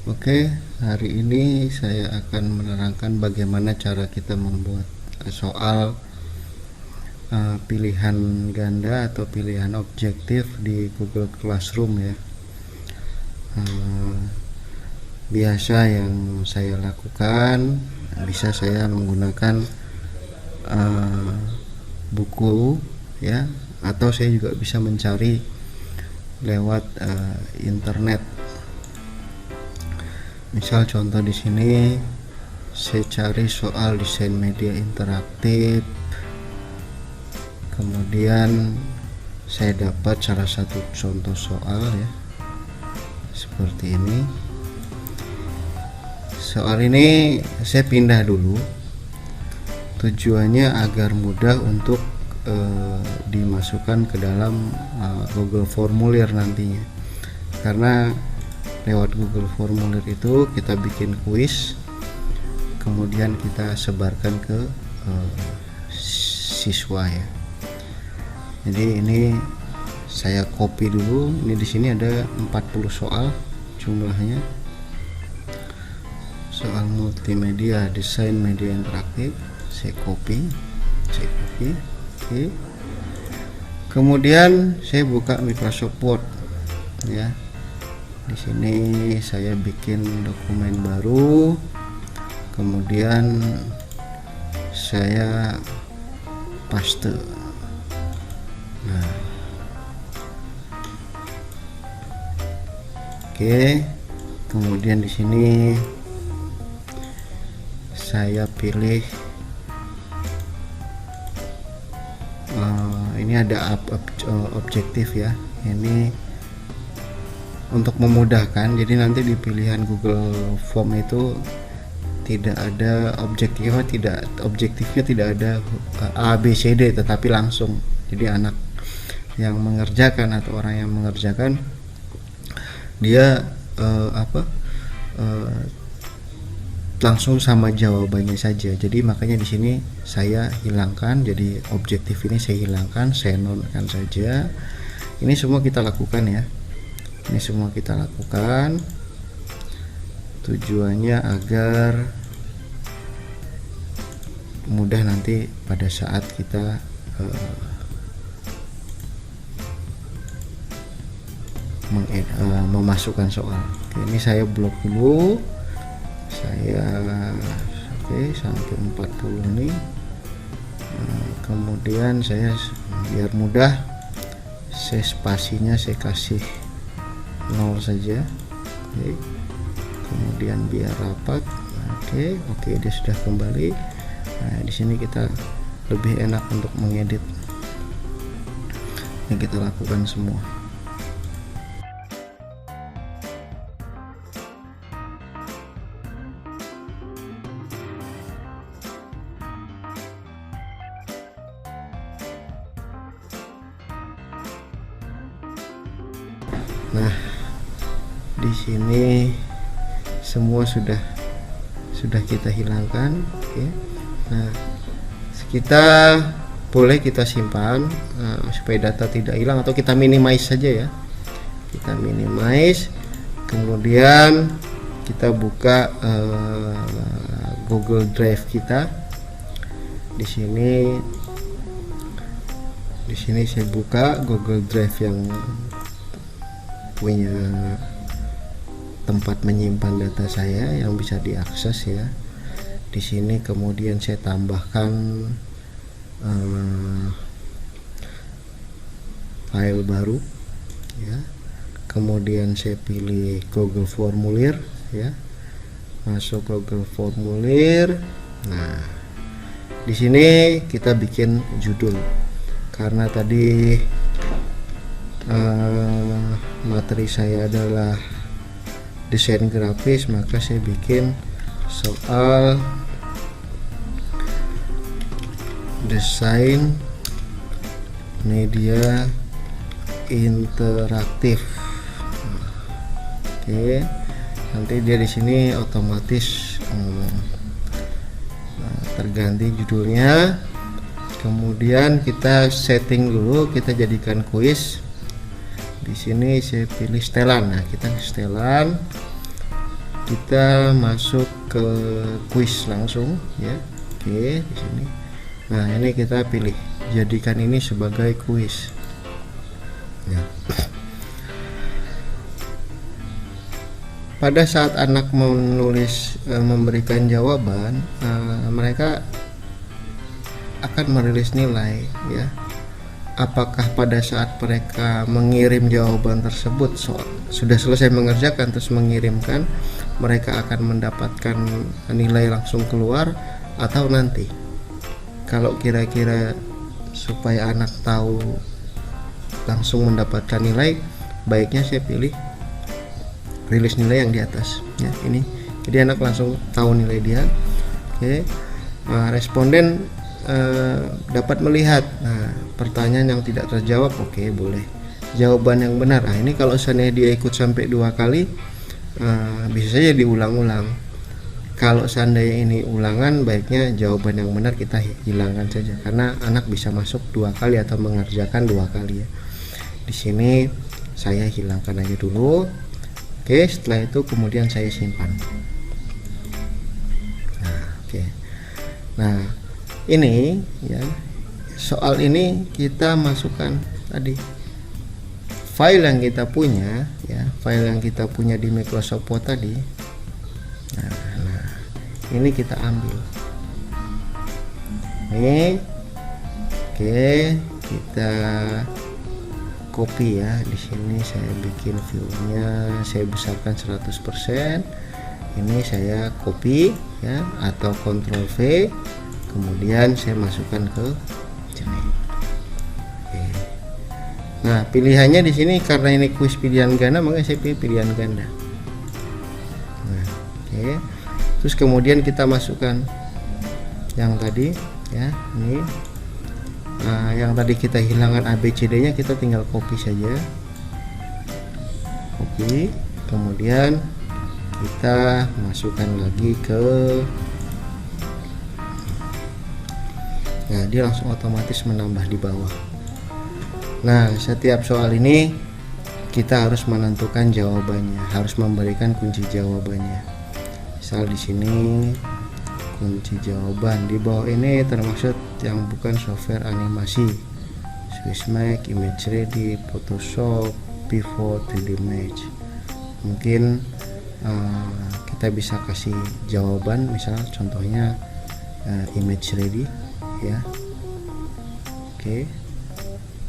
Oke, hari ini saya akan menerangkan bagaimana cara kita membuat soal pilihan ganda atau pilihan objektif di Google Classroom ya. Biasa yang saya lakukan, bisa saya menggunakan buku ya, atau saya juga bisa mencari lewat internet. Misal contoh di sini saya cari soal desain media interaktif, kemudian saya dapat salah satu contoh soal ya, seperti ini. Soal ini saya pindah dulu, tujuannya agar mudah untuk dimasukkan ke dalam Google Formulir nantinya, karena lewat Google Formulir itu kita bikin kuis, kemudian kita sebarkan ke siswa ya. Jadi ini saya copy dulu. Ini di sini ada 40 soal jumlahnya. Soal multimedia desain media interaktif, saya copy. Oke. Kemudian saya buka Microsoft Word ya. Di sini saya bikin dokumen baru, kemudian saya paste. Nah, oke. Kemudian di sini saya pilih ini ada objektif ya. Ini untuk memudahkan, jadi nanti di pilihan Google Form itu tidak ada objektifnya tidak ada A B C D, tetapi langsung. Jadi anak yang mengerjakan atau orang yang mengerjakan dia langsung sama jawabannya saja. Jadi makanya di sini saya hilangkan, jadi objektif ini saya hilangkan, saya nonkan saja. Ini semua kita lakukan ya. Ini semua kita lakukan tujuannya agar mudah nanti pada saat kita memasukkan soal. Oke, ini saya blok dulu. Saya sampai 40 ini. Kemudian saya biar mudah, saya spasinya saya kasih 0 saja. Oke. Kemudian biar rapat. Oke, dia sudah kembali. Nah, di sini kita lebih enak untuk mengedit. Yang kita lakukan semua. Nah, di sini semua sudah kita hilangkan. Oke. Nah, kita boleh kita simpan supaya data tidak hilang, atau kita minimize saja ya. Kita minimize, kemudian kita buka Google Drive kita. Di sini saya buka Google Drive yang punya tempat menyimpan data saya yang bisa diakses ya. Di sini kemudian saya tambahkan file baru ya. Kemudian saya pilih Google Formulir ya. Masuk Google Formulir. Nah, di sini kita bikin judul. Karena tadi materi saya adalah desain grafis, maka saya bikin soal desain media interaktif. Oke, nanti dia di sini otomatis terganti judulnya. Kemudian kita setting dulu, kita jadikan kuis. Di sini saya pilih setelan. Nah, kita setelan. kita masuk ke kuis langsung ya. Oke, di sini. Nah, ini kita pilih jadikan ini sebagai kuis ya. Pada saat anak menulis memberikan jawaban, mereka akan merilis nilai ya. Apakah pada saat mereka mengirim jawaban tersebut sudah selesai mengerjakan terus mengirimkan, mereka akan mendapatkan nilai langsung keluar atau nanti. Kalau kira-kira supaya anak tahu langsung mendapatkan nilai, baiknya saya pilih rilis nilai yang di atas ya, ini. Jadi anak langsung tahu nilai dia. Oke. Responden dapat melihat pertanyaan yang tidak terjawab. Oke, boleh jawaban yang benar. Nah, ini kalau seandainya dia ikut sampai 2 kali, bisa saja diulang-ulang. Kalau seandainya ini ulangan, baiknya jawaban yang benar kita hilangkan saja, karena anak bisa masuk 2 kali atau mengerjakan 2 kali ya. Di sini saya hilangkan aja dulu. Oke, setelah itu kemudian saya simpan. Nah, oke. Nah, ini ya, soal ini kita masukkan tadi file yang kita punya ya, file yang kita punya di Microsoft Word tadi. Nah, ini kita ambil. Ini oke, kita copy ya. Di sini saya bikin view-nya, saya besarkan 100%. Ini saya copy ya, atau Ctrl V, kemudian saya masukkan ke sini. Oke. Nah, pilihannya di sini karena ini kuis pilihan ganda, maka saya pilih pilihan ganda. Nah, oke. Terus kemudian kita masukkan yang tadi ya, ini. Nah, yang tadi kita hilangkan ABCD-nya, kita tinggal copy saja. Copy, kemudian kita masukkan lagi ke, nah dia langsung otomatis menambah di bawah. Nah, setiap soal ini kita harus menentukan jawabannya, harus memberikan kunci jawabannya. Misal di sini kunci jawaban, di bawah ini termasuk yang bukan software animasi, Swissmax, Image Ready, Photoshop, Pivot, 3D Match. Mungkin kita bisa kasih jawaban, misal contohnya Image Ready ya. Oke.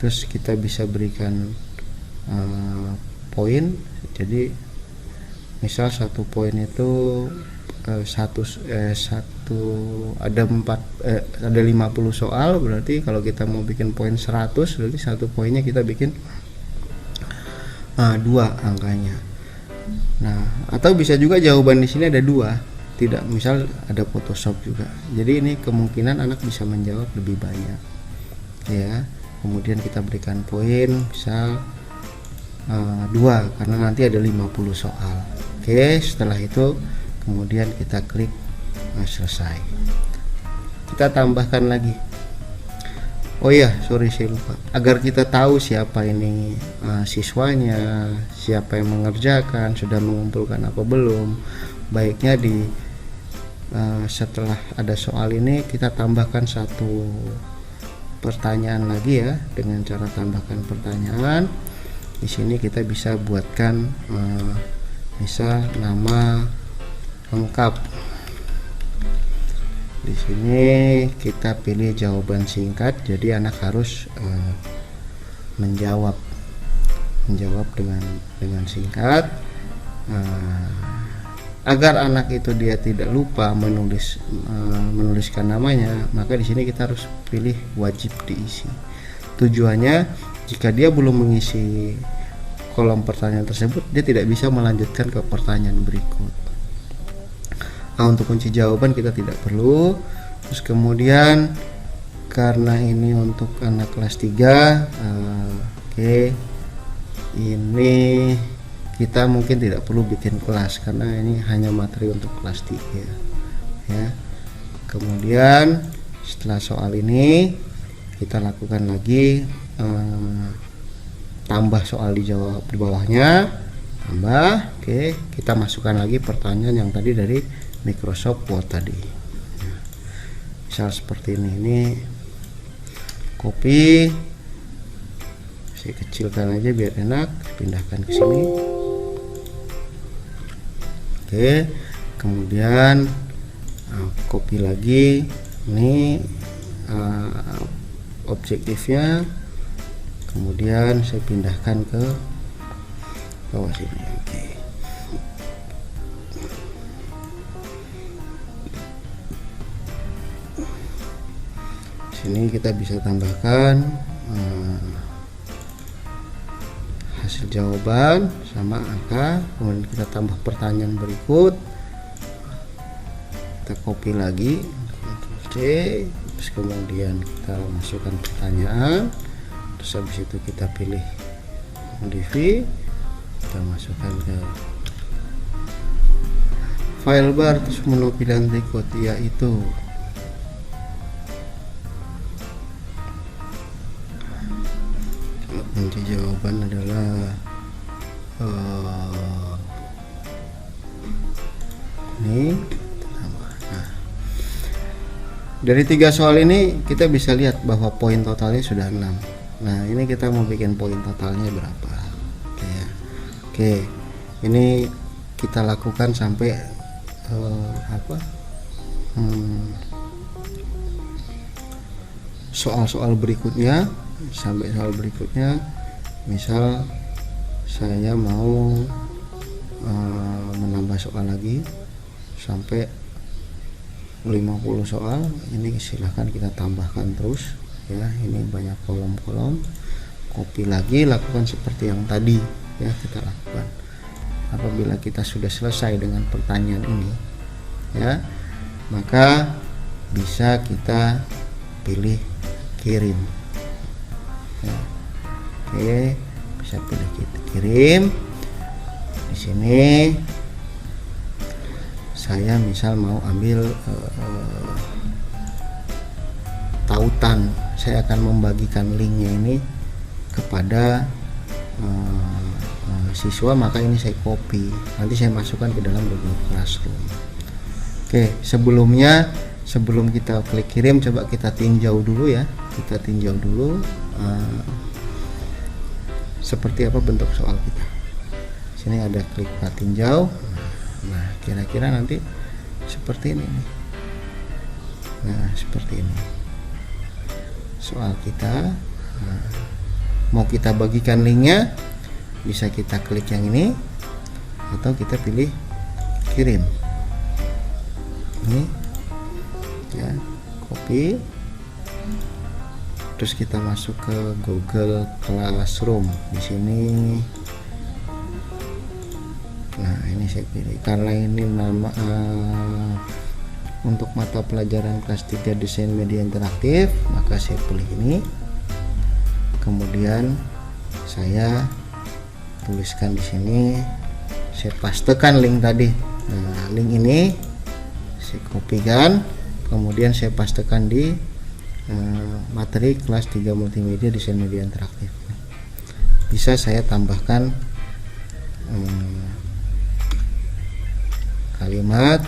Terus kita bisa berikan poin. Jadi misal 1 poin itu ada 50 soal, berarti kalau kita mau bikin poin 100, berarti 1 poinnya kita bikin 2 angkanya. Nah, atau bisa juga jawaban di sini ada 2, tidak, misal ada Photoshop juga. Jadi ini kemungkinan anak bisa menjawab lebih banyak ya. Kemudian kita berikan poin misal 2 karena nanti ada 50 soal. Oke, setelah itu kemudian kita klik selesai. Kita tambahkan lagi, oh iya, sorry saya lupa, agar kita tahu siapa ini siswanya, siapa yang mengerjakan, sudah mengumpulkan apa belum, baiknya di setelah ada soal ini kita tambahkan 1 pertanyaan lagi ya, dengan cara tambahkan pertanyaan. Di sini kita bisa buatkan misal nama lengkap. Di sini kita pilih jawaban singkat, jadi anak harus menjawab dengan singkat. Agar anak itu dia tidak lupa menuliskan namanya, maka di sini kita harus pilih wajib diisi. Tujuannya jika dia belum mengisi kolom pertanyaan tersebut, dia tidak bisa melanjutkan ke pertanyaan berikut. Nah, untuk kunci jawaban kita tidak perlu. Terus kemudian karena ini untuk anak kelas 3, oke, ini kita mungkin tidak perlu bikin kelas karena ini hanya materi untuk kelas 3 ya. Kemudian setelah soal ini kita lakukan lagi tambah soal dijawab di bawahnya tambah. Oke, kita masukkan lagi pertanyaan yang tadi dari Microsoft Word tadi. Misal seperti ini copy, saya kecilkan aja biar enak, pindahkan ke sini. Oke, kemudian copy lagi ini objektifnya, kemudian saya pindahkan ke bawah sini. Oke. Sini kita bisa tambahkan hasil jawaban sama angka, kemudian kita tambah pertanyaan berikut, kita copy lagi, Ctrl C, terus kemudian kita masukkan pertanyaan, terus habis itu kita pilih modify, kita masukkan ke file bar, terus menu pilihan berikut yaitu kunci jawaban adalah ini. Nah, dari 3 soal ini kita bisa lihat bahwa poin totalnya sudah 6. Nah, ini kita mau bikin poin totalnya berapa. Oke, ya. Oke, ini kita lakukan sampai soal-soal berikutnya. Sampai soal berikutnya, misal saya mau menambah soal lagi sampai 50 soal, ini silahkan kita tambahkan terus ya. Ini banyak kolom-kolom, copy lagi, lakukan seperti yang tadi ya kita lakukan. Apabila kita sudah selesai dengan pertanyaan ini ya, maka bisa kita pilih kirim ya. Oke, bisa pilih kita kirim. Di sini saya misal mau ambil tautan, saya akan membagikan linknya ini kepada siswa, maka ini saya copy, nanti saya masukkan ke dalam Google Classroom. Oke, sebelum kita klik kirim, coba kita tinjau dulu ya, kita tinjau dulu seperti apa bentuk soal kita. Sini ada klik tinjau. Nah, kira-kira nanti seperti ini nih. Nah, seperti ini soal kita. Nah, mau kita bagikan linknya, bisa kita klik yang ini atau kita pilih kirim. Ini ya, copy, terus kita masuk ke Google Classroom. Di sini, nah ini saya pilih karena ini nama untuk mata pelajaran kelas 3 desain media interaktif, maka saya pilih ini. Kemudian saya tuliskan di sini, saya pastekan link tadi. Nah, link ini saya kopikan, kemudian saya pastekan di materi kelas 3 multimedia desain media interaktif. Bisa saya tambahkan kalimat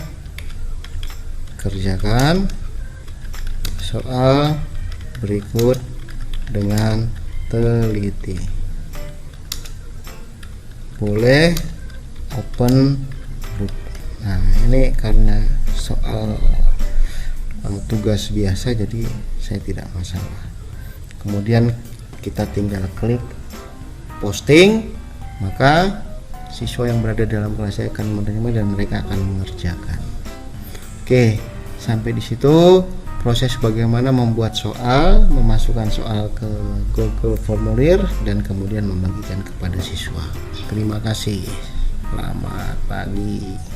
kerjakan soal berikut dengan teliti. Boleh open book. Nah, ini karena soal tugas biasa, jadi saya tidak masalah. Kemudian kita tinggal klik posting, maka siswa yang berada dalam kelas saya akan menerima dan mereka akan mengerjakan. Oke, sampai di situ proses bagaimana membuat soal, memasukkan soal ke Google Formulir dan kemudian membagikan kepada siswa. Terima kasih. Selamat pagi.